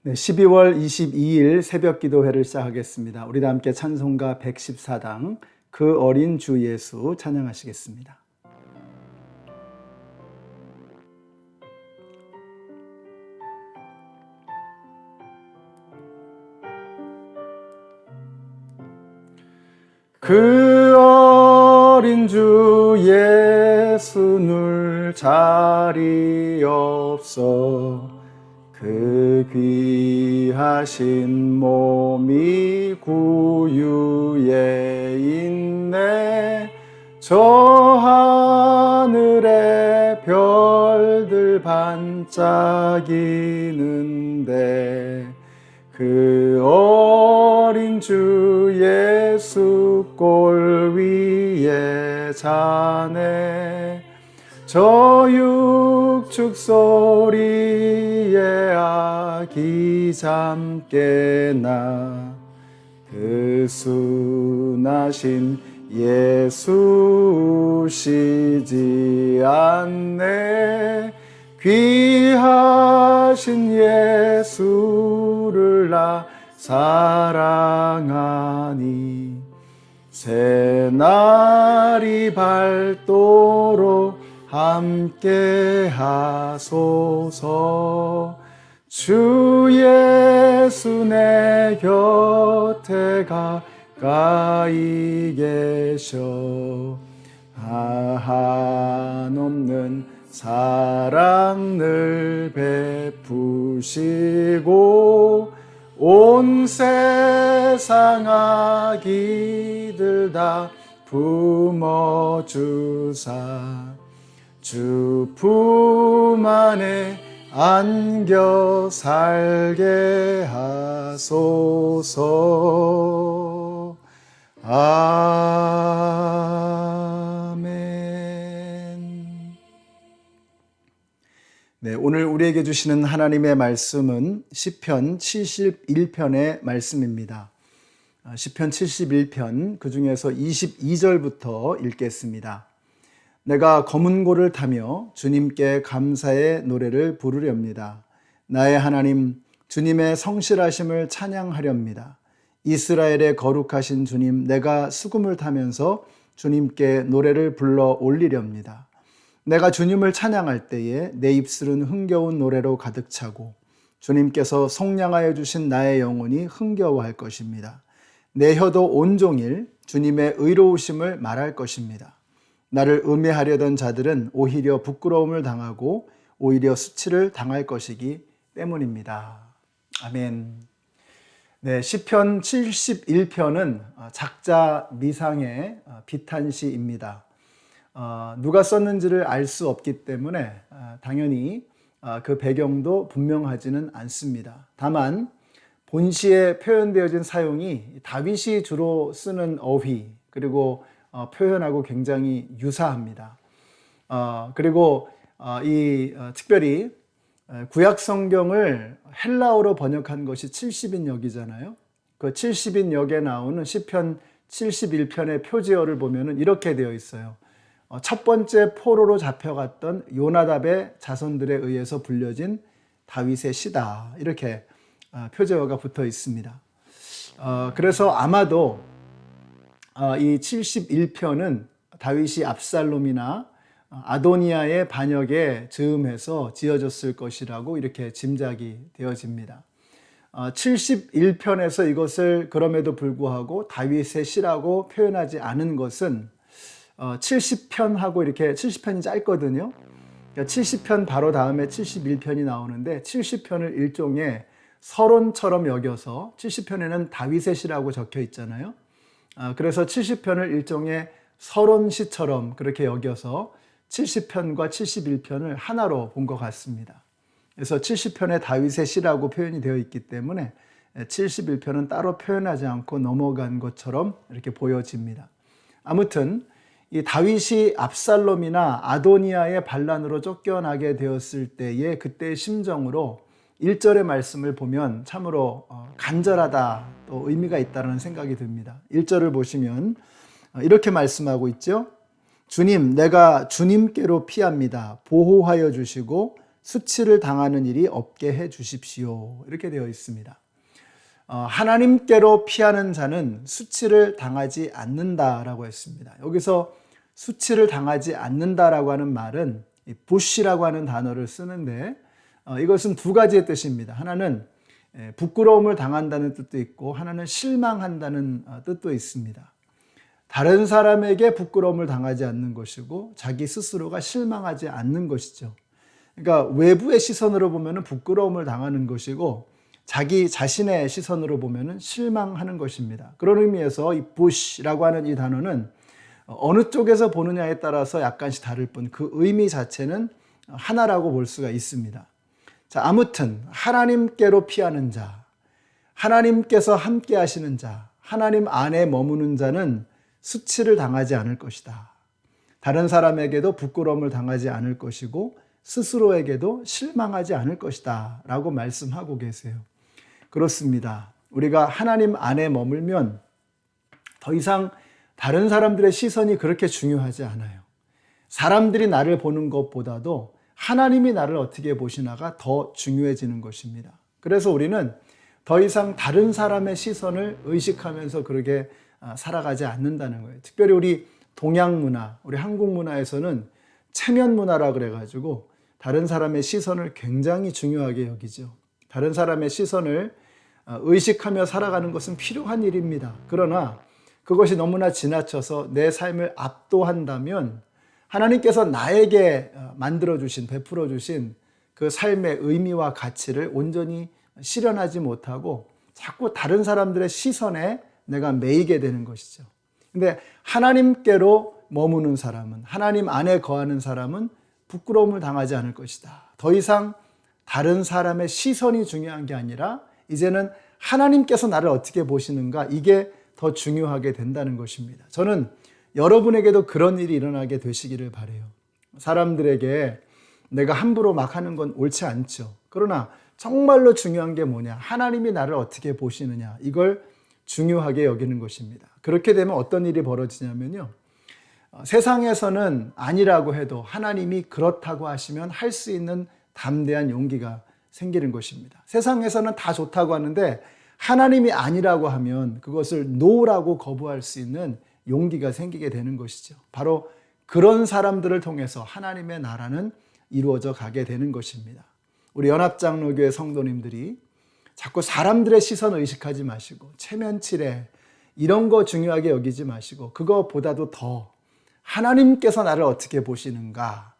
네, 12월 22일 새벽 기도회를 시작하겠습니다. 우리 다 함께 찬송가 114당 그 어린 주 예수 찬양하시겠습니다. 그 어린 주 예수 늘 자리 없어 그 귀하신 몸이 구유에 있네. 저 하늘에 별들 반짝이는데 그 어린 주 예수 골 위에 자네. 저 육축 소리에 아기 잠 깨나 그 순하신 예수 우시지 않네. 귀하신 예수를 나 사랑하니 새날이 밝도록 함께 하소서. 주 예수 내 곁에 가까이 계셔 한없는 사랑 늘 베푸시고 온 세상 아기들 다 품어주사 주 품 안에 안겨 살게 하소서. 아멘. 네, 오늘 우리에게 주시는 하나님의 말씀은 시편 71편의 말씀입니다. 시편 71편 그 중에서 22절부터 읽겠습니다. 내가 검은 고를 타며 주님께 감사의 노래를 부르렵니다. 나의 하나님 주님의 성실하심을 찬양하렵니다. 이스라엘의 거룩하신 주님, 내가 수금을 타면서 주님께 노래를 불러 올리렵니다. 내가 주님을 찬양할 때에 내 입술은 흥겨운 노래로 가득 차고 주님께서 속량하여 주신 나의 영혼이 흥겨워할 것입니다. 내 혀도 온종일 주님의 의로우심을 말할 것입니다. 나를 음해하려던 자들은 오히려 부끄러움을 당하고 오히려 수치를 당할 것이기 때문입니다. 아멘. 네, 시편 71편은 작자 미상의 비탄시입니다. 누가 썼는지를 알 수 없기 때문에 당연히 그 배경도 분명하지는 않습니다. 다만 본시에 표현되어진 사용이 다윗이 주로 쓰는 어휘 그리고 표현하고 굉장히 유사합니다. 그리고 특별히 구약 성경을 헬라어로 번역한 것이 70인역이잖아요. 그 70인역에 나오는 시편 71편의 표지어를 보면은 이렇게 되어 있어요. 첫 번째 포로로 잡혀갔던 요나답의 자손들에 의해서 불려진 다윗의 시다. 이렇게 표지어가 붙어 있습니다. 그래서 아마도 이 71편은 다윗이 압살롬이나 아도니아의 반역에 즈음해서 지어졌을 것이라고 이렇게 짐작이 되어집니다. 71편에서 이것을 그럼에도 불구하고 다윗의 시라고 표현하지 않은 것은 70편하고 이렇게 70편이 짧거든요. 그러니까 70편 바로 다음에 71편이 나오는데 70편을 일종의 서론처럼 여겨서 70편에는 다윗의 시라고 적혀 있잖아요. 그래서 70편을 일종의 서론시처럼 그렇게 여겨서 70편과 71편을 하나로 본 것 같습니다. 그래서 70편에 다윗의 시라고 표현이 되어 있기 때문에 71편은 따로 표현하지 않고 넘어간 것처럼 이렇게 보여집니다. 아무튼 이 다윗이 압살롬이나 아도니아의 반란으로 쫓겨나게 되었을 때의 그때의 심정으로 1절의 말씀을 보면 참으로 간절하다 또 의미가 있다는 생각이 듭니다. 1절을 보시면 이렇게 말씀하고 있죠. 주님, 내가 주님께로 피합니다. 보호하여 주시고 수치를 당하는 일이 없게 해 주십시오. 이렇게 되어 있습니다. 하나님께로 피하는 자는 수치를 당하지 않는다라고 했습니다. 여기서 수치를 당하지 않는다라고 하는 말은 부시라고 하는 단어를 쓰는데 이것은 두 가지의 뜻입니다. 하나는 부끄러움을 당한다는 뜻도 있고 하나는 실망한다는 뜻도 있습니다. 다른 사람에게 부끄러움을 당하지 않는 것이고 자기 스스로가 실망하지 않는 것이죠. 그러니까 외부의 시선으로 보면 부끄러움을 당하는 것이고 자기 자신의 시선으로 보면 실망하는 것입니다. 그런 의미에서 이 부시라고 하는 이 단어는 어느 쪽에서 보느냐에 따라서 약간씩 다를 뿐 그 의미 자체는 하나라고 볼 수가 있습니다. 자, 아무튼 하나님께로 피하는 자, 하나님께서 함께 하시는 자, 하나님 안에 머무는 자는 수치를 당하지 않을 것이다. 다른 사람에게도 부끄러움을 당하지 않을 것이고 스스로에게도 실망하지 않을 것이다 라고 말씀하고 계세요. 그렇습니다. 우리가 하나님 안에 머물면 더 이상 다른 사람들의 시선이 그렇게 중요하지 않아요. 사람들이 나를 보는 것보다도 하나님이 나를 어떻게 보시나가 더 중요해지는 것입니다. 그래서 우리는 더 이상 다른 사람의 시선을 의식하면서 그렇게 살아가지 않는다는 거예요. 특별히 우리 동양 문화, 우리 한국 문화에서는 체면 문화라 그래가지고 다른 사람의 시선을 굉장히 중요하게 여기죠. 다른 사람의 시선을 의식하며 살아가는 것은 필요한 일입니다. 그러나 그것이 너무나 지나쳐서 내 삶을 압도한다면 하나님께서 나에게 만들어주신, 베풀어주신 그 삶의 의미와 가치를 온전히 실현하지 못하고 자꾸 다른 사람들의 시선에 내가 매이게 되는 것이죠. 근데 하나님께로 머무는 사람은, 하나님 안에 거하는 사람은 부끄러움을 당하지 않을 것이다. 더 이상 다른 사람의 시선이 중요한 게 아니라 이제는 하나님께서 나를 어떻게 보시는가, 이게 더 중요하게 된다는 것입니다. 저는 여러분에게도 그런 일이 일어나게 되시기를 바라요. 사람들에게 내가 함부로 막 하는 건 옳지 않죠. 그러나 정말로 중요한 게 뭐냐? 하나님이 나를 어떻게 보시느냐? 이걸 중요하게 여기는 것입니다. 그렇게 되면 어떤 일이 벌어지냐면요. 세상에서는 아니라고 해도 하나님이 그렇다고 하시면 할 수 있는 담대한 용기가 생기는 것입니다. 세상에서는 다 좋다고 하는데 하나님이 아니라고 하면 그것을 노라고 거부할 수 있는 용기가 생기게 되는 것이죠. 바로 그런 사람들을 통해서 하나님의 나라는 이루어져 가게 되는 것입니다. 우리 연합장로교회 성도님들이 자꾸 사람들의 시선을 의식하지 마시고 체면치레 이런 거 중요하게 여기지 마시고 그거보다도 더 하나님께서 나를 어떻게 보시는가,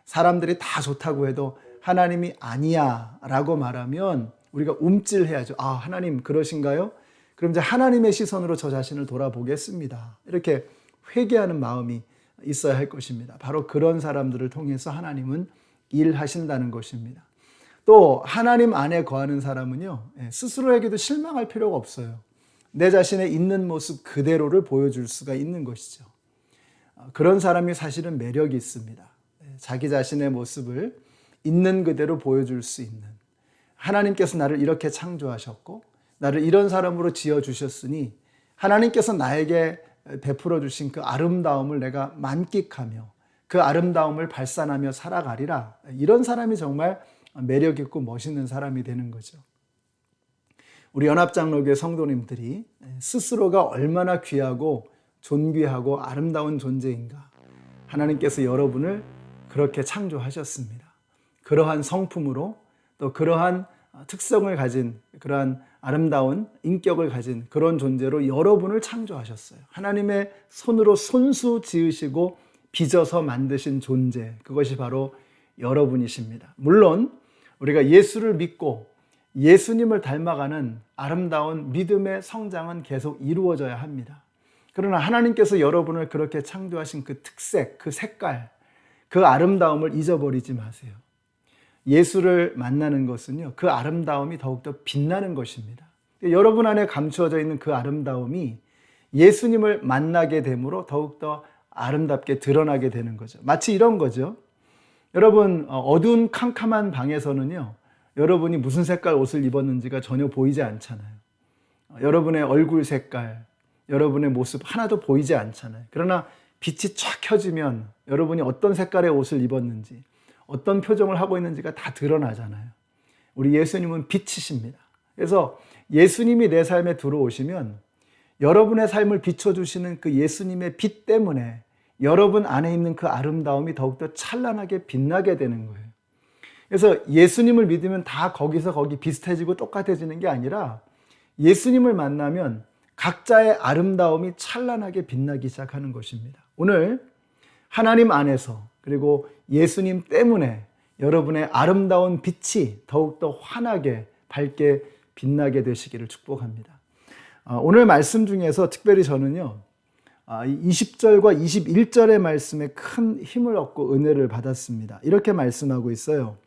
사람들이 다 좋다고 해도 하나님이 아니야 라고 말하면 우리가 움찔해야죠. 아, 하나님 그러신가요? 그럼 이제 하나님의 시선으로 저 자신을 돌아보겠습니다. 이렇게 회개하는 마음이 있어야 할 것입니다. 바로 그런 사람들을 통해서 하나님은 일하신다는 것입니다. 또 하나님 안에 거하는 사람은요, 스스로에게도 실망할 필요가 없어요. 내 자신의 있는 모습 그대로를 보여줄 수가 있는 것이죠. 그런 사람이 사실은 매력이 있습니다. 자기 자신의 모습을 있는 그대로 보여줄 수 있는, 하나님께서 나를 이렇게 창조하셨고 나를 이런 사람으로 지어주셨으니 하나님께서 나에게 베풀어 주신 그 아름다움을 내가 만끽하며 그 아름다움을 발산하며 살아가리라. 이런 사람이 정말 매력 있고 멋있는 사람이 되는 거죠. 우리 연합장로교회 성도님들이 스스로가 얼마나 귀하고 존귀하고 아름다운 존재인가. 하나님께서 여러분을 그렇게 창조하셨습니다. 그러한 성품으로 또 그러한 특성을 가진, 그러한 아름다운 인격을 가진 그런 존재로 여러분을 창조하셨어요. 하나님의 손으로 손수 지으시고 빚어서 만드신 존재, 그것이 바로 여러분이십니다. 물론 우리가 예수를 믿고 예수님을 닮아가는 아름다운 믿음의 성장은 계속 이루어져야 합니다. 그러나 하나님께서 여러분을 그렇게 창조하신 그 특색, 그 색깔, 그 아름다움을 잊어버리지 마세요. 예수를 만나는 것은요, 그 아름다움이 더욱더 빛나는 것입니다. 여러분 안에 감추어져 있는 그 아름다움이 예수님을 만나게 됨으로 더욱더 아름답게 드러나게 되는 거죠. 마치 이런 거죠. 여러분, 어두운 캄캄한 방에서는요, 여러분이 무슨 색깔 옷을 입었는지가 전혀 보이지 않잖아요. 여러분의 얼굴 색깔, 여러분의 모습 하나도 보이지 않잖아요. 그러나 빛이 쫙 켜지면 여러분이 어떤 색깔의 옷을 입었는지, 어떤 표정을 하고 있는지가 다 드러나잖아요. 우리 예수님은 빛이십니다. 그래서 예수님이 내 삶에 들어오시면 여러분의 삶을 비춰주시는 그 예수님의 빛 때문에 여러분 안에 있는 그 아름다움이 더욱더 찬란하게 빛나게 되는 거예요. 그래서 예수님을 믿으면 다 거기서 거기 비슷해지고 똑같아지는 게 아니라 예수님을 만나면 각자의 아름다움이 찬란하게 빛나기 시작하는 것입니다. 오늘 하나님 안에서 그리고 예수님 때문에 여러분의 아름다운 빛이 더욱더 환하게 밝게 빛나게 되시기를 축복합니다. 오늘 말씀 중에서 특별히 저는요, 20절과 21절의 말씀에 큰 힘을 얻고 은혜를 받았습니다. 이렇게 말씀하고 있어요.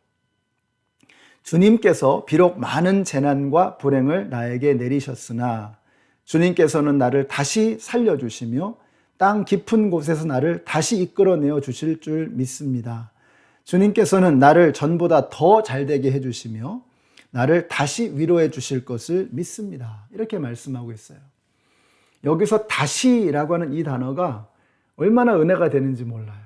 주님께서 비록 많은 재난과 불행을 나에게 내리셨으나 주님께서는 나를 다시 살려주시며 땅 깊은 곳에서 나를 다시 이끌어내어 주실 줄 믿습니다. 주님께서는 나를 전보다 더 잘되게 해주시며 나를 다시 위로해 주실 것을 믿습니다. 이렇게 말씀하고 있어요. 여기서 다시라고 하는 이 단어가 얼마나 은혜가 되는지 몰라요.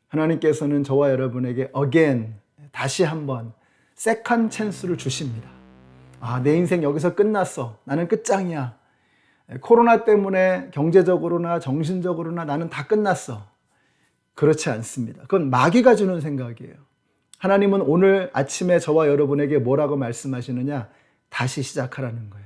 하나님께서는 저와 여러분에게 again, 다시 한번 세컨 찬스를 주십니다. 내 인생 여기서 끝났어. 나는 끝장이야. 코로나 때문에 경제적으로나 정신적으로나 나는 다 끝났어. 그렇지 않습니다. 그건 마귀가 주는 생각이에요. 하나님은 오늘 아침에 저와 여러분에게 뭐라고 말씀하시느냐? 다시 시작하라는 거예요.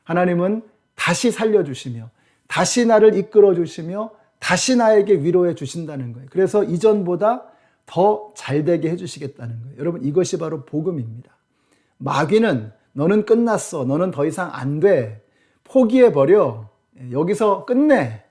하나님은 다시 살려주시며 다시 나를 이끌어 주시며 다시 나에게 위로해 주신다는 거예요. 그래서 이전보다 더 잘되게 해주시겠다는 거예요. 여러분, 이것이 바로 복음입니다. 마귀는 너는 끝났어. 너는 더 이상 안 돼. 포기해버려. 여기서 끝내.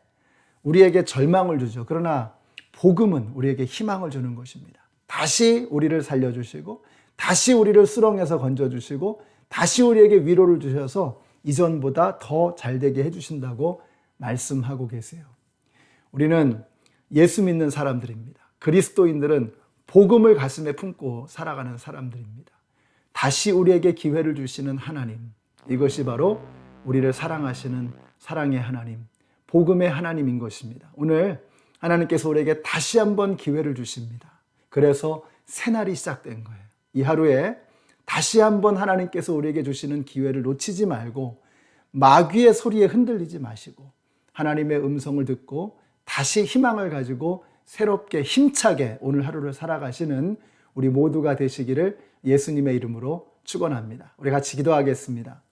우리에게 절망을 주죠. 그러나 복음은 우리에게 희망을 주는 것입니다. 다시 우리를 살려주시고 다시 우리를 수렁에서 건져주시고 다시 우리에게 위로를 주셔서 이전보다 더 잘되게 해주신다고 말씀하고 계세요. 우리는 예수 믿는 사람들입니다. 그리스도인들은 복음을 가슴에 품고 살아가는 사람들입니다. 다시 우리에게 기회를 주시는 하나님, 이것이 바로 우리를 사랑하시는 사랑의 하나님, 복음의 하나님인 것입니다. 오늘 하나님께서 우리에게 다시 한번 기회를 주십니다. 그래서 새날이 시작된 거예요. 이 하루에 다시 한번 하나님께서 우리에게 주시는 기회를 놓치지 말고 마귀의 소리에 흔들리지 마시고 하나님의 음성을 듣고 다시 희망을 가지고 새롭게 힘차게 오늘 하루를 살아가시는 우리 모두가 되시기를 예수님의 이름으로 축원합니다. 우리 같이 기도하겠습니다.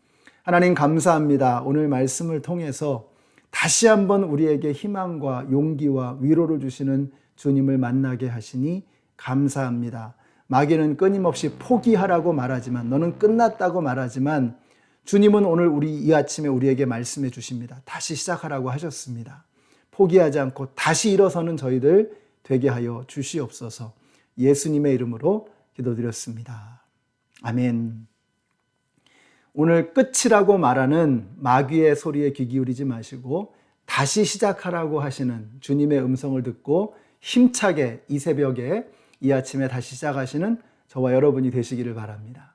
하나님 감사합니다. 오늘 말씀을 통해서 다시 한번 우리에게 희망과 용기와 위로를 주시는 주님을 만나게 하시니 감사합니다. 마귀는 끊임없이 포기하라고 말하지만 너는 끝났다고 말하지만 주님은 오늘 이 아침에 우리에게 말씀해 주십니다. 다시 시작하라고 하셨습니다. 포기하지 않고 다시 일어서는 저희들 되게 하여 주시옵소서. 예수님의 이름으로 기도드렸습니다. 아멘. 오늘 끝이라고 말하는 마귀의 소리에 귀 기울이지 마시고 다시 시작하라고 하시는 주님의 음성을 듣고 힘차게 이 새벽에 이 아침에 다시 시작하시는 저와 여러분이 되시기를 바랍니다.